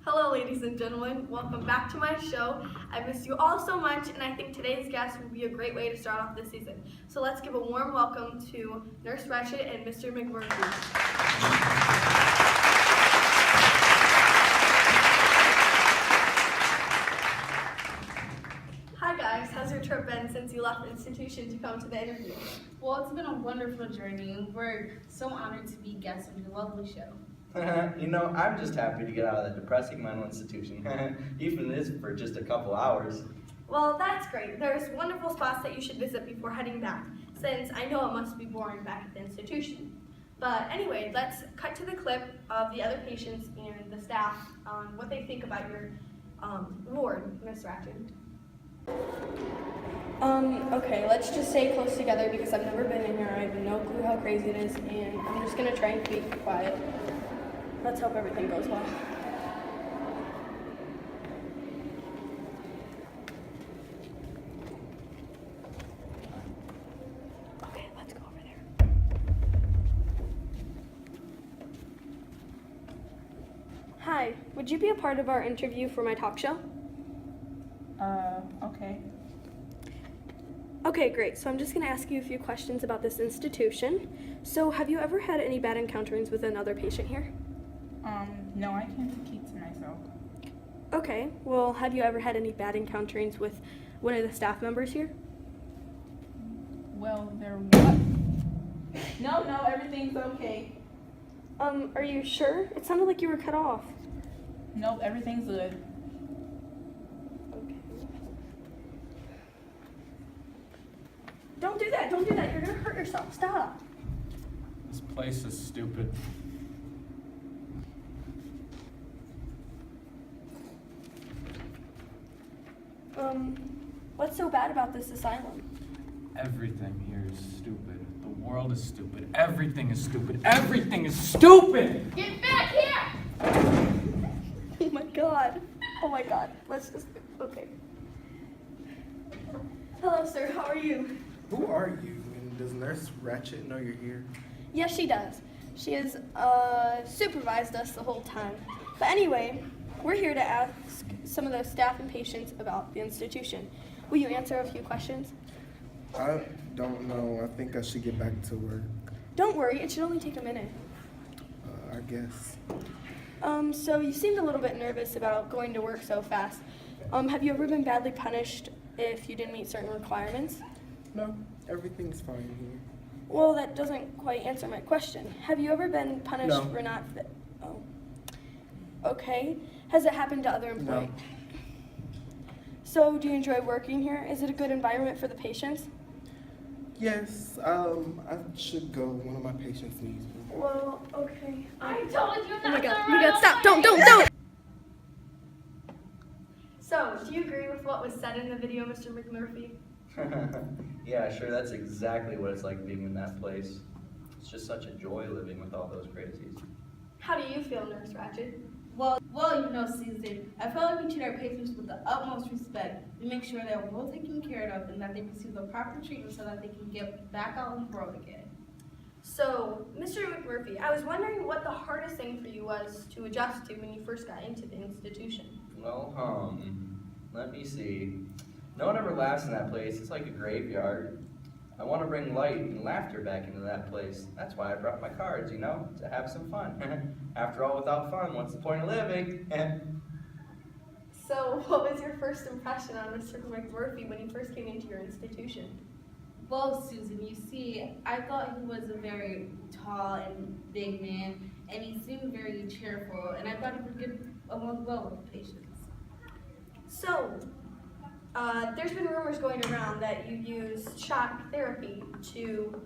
Hello ladies and gentlemen, welcome back to my show. I miss you all so much and I think today's guest will be a great way to start off this season. So let's give a warm welcome to Nurse Ratchet and Mr. McMurphy. Hi guys, how's your trip been since you left the institution to come to the interview? Well, it's been a wonderful journey and we're so honored to be guests on your lovely show. You know, I'm just happy to get out of that depressing mental institution, even if it's for just a couple hours. Well, that's great. There's wonderful spots that you should visit before heading back, since I know it must be boring back at the institution. But anyway, let's cut to the clip of the other patients and the staff on what they think about your ward, Miss Ratchet. Okay, let's just stay close together because I've never been in here. I have no clue how crazy it is, and I'm just gonna try and keep quiet. Let's hope everything goes well. Okay, let's go over there. Hi, would you be a part of our interview for my talk show? Okay. Okay, great. So I'm just going to ask you a few questions about this institution. So have you ever had any bad encounters with another patient here? No, I can't keep to myself. Okay, well, have you ever had any bad encounters with one of the staff members here? Well, there what? No, everything's okay. Are you sure? It sounded like you were cut off. Nope, everything's good. Okay. Don't do that, you're gonna hurt yourself, stop. This place is stupid. What's so bad about this asylum? Everything here is stupid. The world is stupid. Everything is stupid. Everything is stupid! Get back here! Oh my god, let's just, okay. Hello sir, how are you? Who are you? And does Nurse Ratchet know you're here? Yes, she does. She has supervised us the whole time. But anyway, we're here to ask some of the staff and patients about the institution. Will you answer a few questions? I don't know. I think I should get back to work. Don't worry, it should only take a minute. I guess. So you seemed a little bit nervous about going to work so fast. Have you ever been badly punished if you didn't meet certain requirements? No, everything's fine here. Well, that doesn't quite answer my question. Have you ever been punished No. for not fit? Oh. Okay. Has it happened to other employees? No. So, do you enjoy working here? Is it a good environment for the patients? Yes, I should go. One of my patients needs me. Well, okay. I told you Oh my not to god, run we gotta stop. away. Don't. So, do you agree with what was said in the video, Mr. McMurphy? Yeah, sure, that's exactly what it's like being in that place. It's just such a joy living with all those crazies. How do you feel, Nurse Ratchet? Well, Susan, I feel like we treat our patients with the utmost respect. We make sure they're well taken care of and that they receive the proper treatment so that they can get back out in the world again. So, Mr. McMurphy, I was wondering what the hardest thing for you was to adjust to when you first got into the institution. Well, let me see. No one ever laughs in that place. It's like a graveyard. I want to bring light and laughter back into that place. That's why I brought my cards, you know, to have some fun. After all, without fun, what's the point of living? So, what was your first impression on Mr. McMurphy when you first came into your institution? Well, Susan, you see, I thought he was a very tall and big man, and he seemed very cheerful, and I thought he would get along well with the patients. So, there's been rumors going around that you use shock therapy to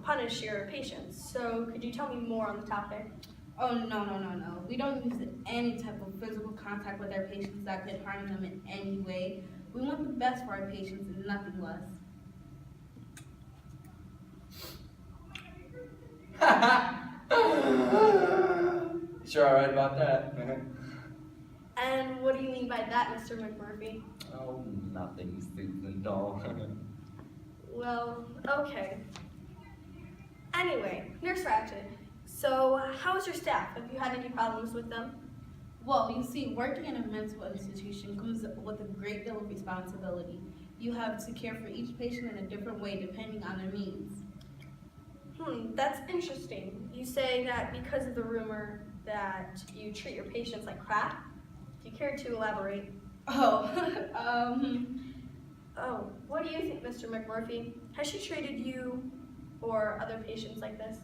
punish your patients. So, could you tell me more on the topic? Oh, no. We don't use any type of physical contact with our patients that could harm them in any way. We want the best for our patients and nothing less. Sure, alright about that. And what do you mean by that, Mr. McMurphy? Oh, nothing, Susan doll. Well, okay. Anyway, Nurse Ratchet, so how is your staff? Have you had any problems with them? Well, you see, working in a mental institution comes with a great deal of responsibility. You have to care for each patient in a different way depending on their needs. That's interesting. You say that because of the rumor that you treat your patients like crap. Do you care to elaborate? Oh, Oh, what do you think, Mr. McMurphy? Has she treated you or other patients like this?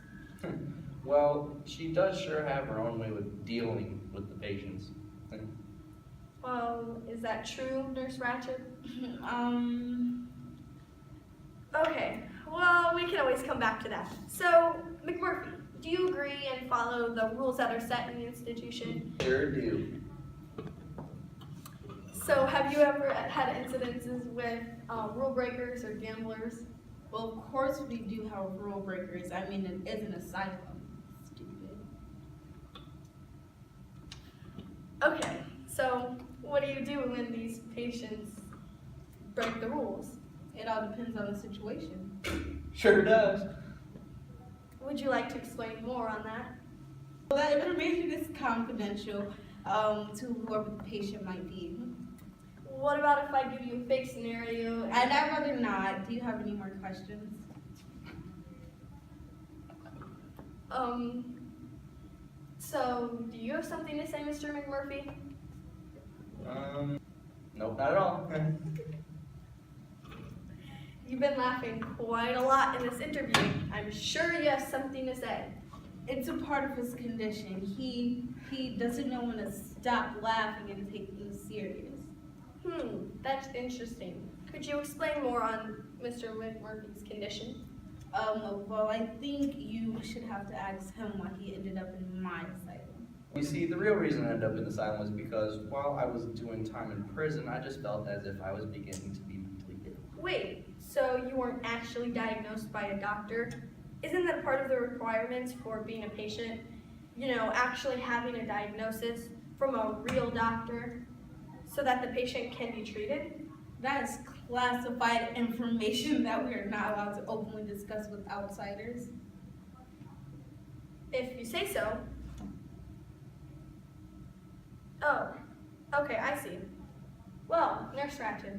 Well, she does sure have her own way with dealing with the patients. Well, is that true, Nurse Ratchet? um, Okay, well, we can always come back to that. So, McMurphy, do you agree and follow the rules that are set in the institution? Sure do. So, have you ever had incidences with rule breakers or gamblers? well, of course we do have rule breakers. I mean, it is an asylum. Stupid. Okay, so what do you do when these patients break the rules? It all depends on the situation. Sure does. Would you like to explain more on that? Well, that information is confidential to whoever the patient might be. What about if I give you a fake scenario? And I'd rather not. Do you have any more questions? So do you have something to say, Mr. McMurphy? Nope, not at all. You've been laughing quite a lot in this interview. I'm sure you have something to say. It's a part of his condition. He doesn't know when to stop laughing and take things serious. That's interesting. Could you explain more on Mr. McMurphy's condition? Well, I think you should have to ask him why he ended up in my asylum. You see, the real reason I ended up in the asylum was because while I was doing time in prison, I just felt as if I was beginning to be mentally ill. Wait, so you weren't actually diagnosed by a doctor? Isn't that part of the requirements for being a patient? You know, actually having a diagnosis from a real doctor so that the patient can be treated? That is classified information that we are not allowed to openly discuss with outsiders. If you say so. Oh, okay, I see. Well, Nurse Ratchet,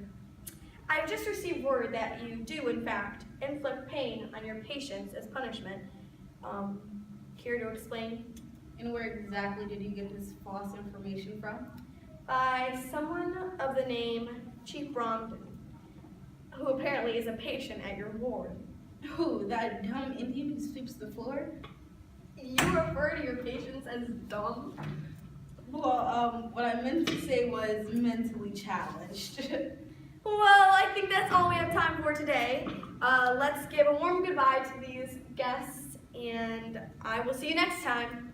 I've just received word that you do, in fact, inflict pain on your patients as punishment. Care to explain? And where exactly did you get this false information from? By someone of the name Chief Bromden, who apparently is a patient at your ward. Who, that dumb Indian who sweeps the floor? You refer to your patients as dumb? Well, what I meant to say was mentally challenged. Well, I think that's all we have time for today. Let's give a warm goodbye to these guests, and I will see you next time.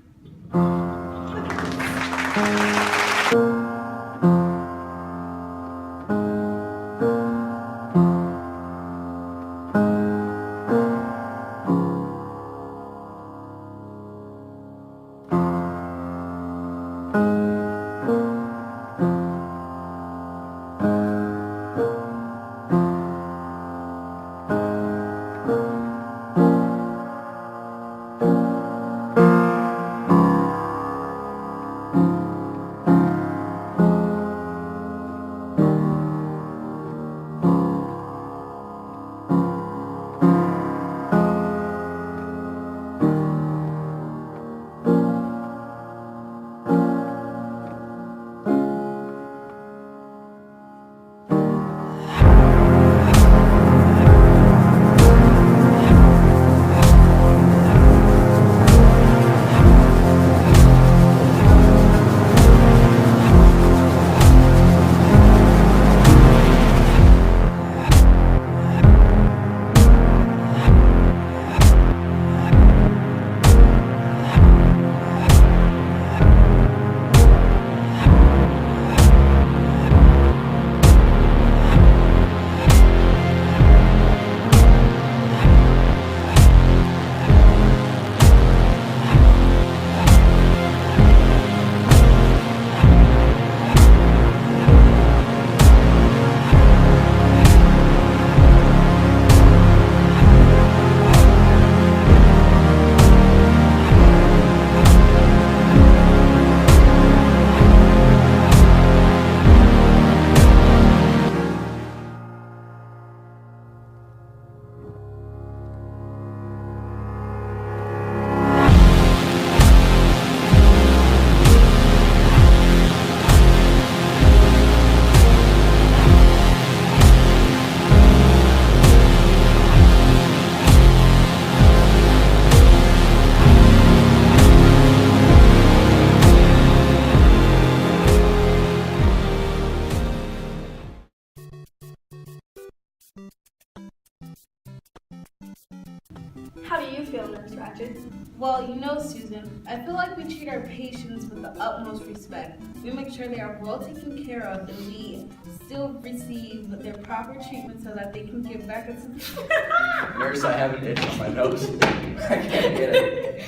Well, you know, Susan, I feel like we treat our patients with the utmost respect. We make sure they are well taken care of and we still receive their proper treatment so that they can get back into the Nurse, I have an itch on my nose. I can't get it.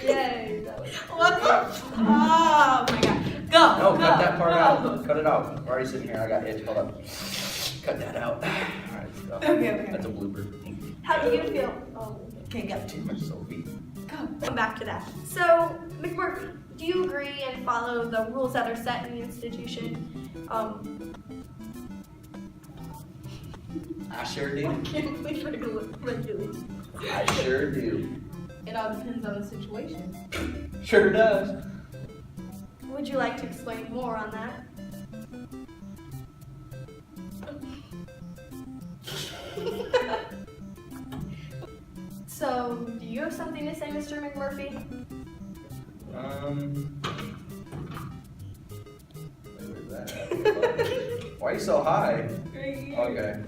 Yay. What the? Oh my god. Go. No, go, cut that part go. out. Cut it out. I'm already sitting here. I got itch. Hold up. Cut that out. Alright, let's go. Okay. That's a blooper. How do you feel? Oh, Okay, go. You're so weak. Go. come back to that. So, McMurphy, do you agree and follow the rules that are set in the institution? I sure do. Can't we regulate? I sure do. It all depends on the situation. Sure does. Would you like to explain more on that? So, do you have something to say, Mr. McMurphy? Where's that at? Why are you so high? Okay.